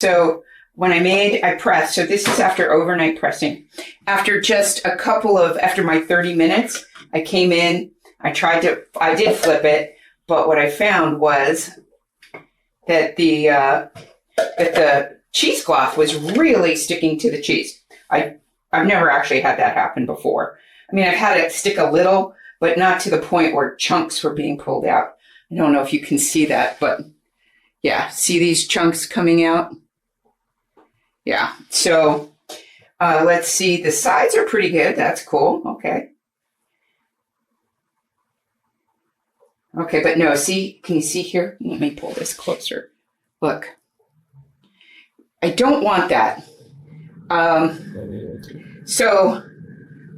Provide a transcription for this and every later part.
So when I pressed, so this is after overnight pressing. After my 30 minutes, I came in, I did flip it, but what I found was that the cheesecloth was really sticking to the cheese. I've never actually had that happen before. I mean, I've had it stick a little, but not to the point where chunks were being pulled out. I don't know if you can see that, but yeah, see these chunks coming out? Yeah, so let's see. The sides are pretty good. That's cool. Okay. Okay, but no, see, can you see here? Let me pull this closer. Look, I don't want that. So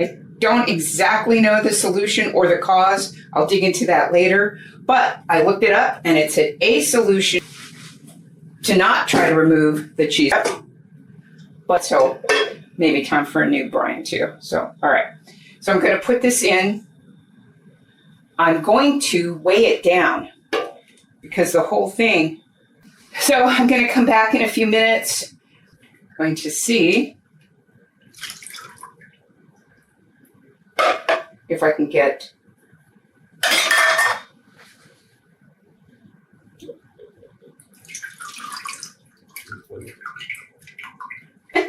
I don't exactly know the solution or the cause. I'll dig into that later. But I looked it up, and it said a solution to not try to remove the cheese. But so maybe time for a new brine too. So, all right. So I'm going to put this in. I'm going to weigh it down because the whole thing. So I'm going to come back in a few minutes. I'm going to see if I can get.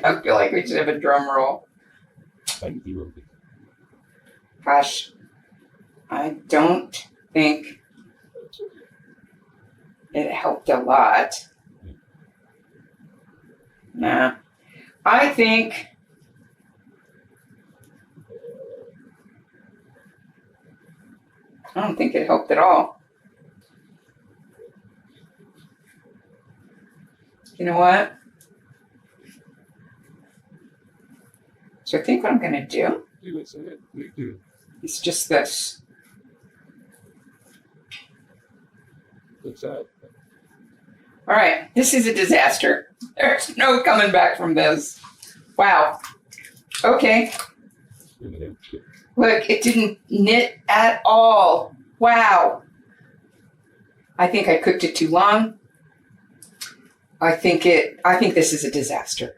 I feel like we should have a drum roll. Gosh, I don't think it helped a lot. Nah, I don't think it helped at all. You know what? So I think what I'm going to do is just this. What's that? All right, this is a disaster. There's no coming back from this. Wow. Okay. Look, it didn't knit at all. Wow. I think I cooked it too long. I think this is a disaster.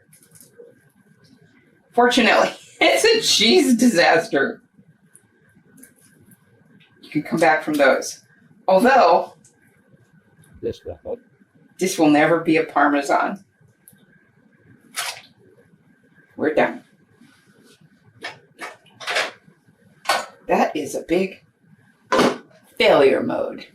Fortunately, it's a cheese disaster. You can come back from those. Although, this will never be a Parmesan. We're done. That is a big failure mode.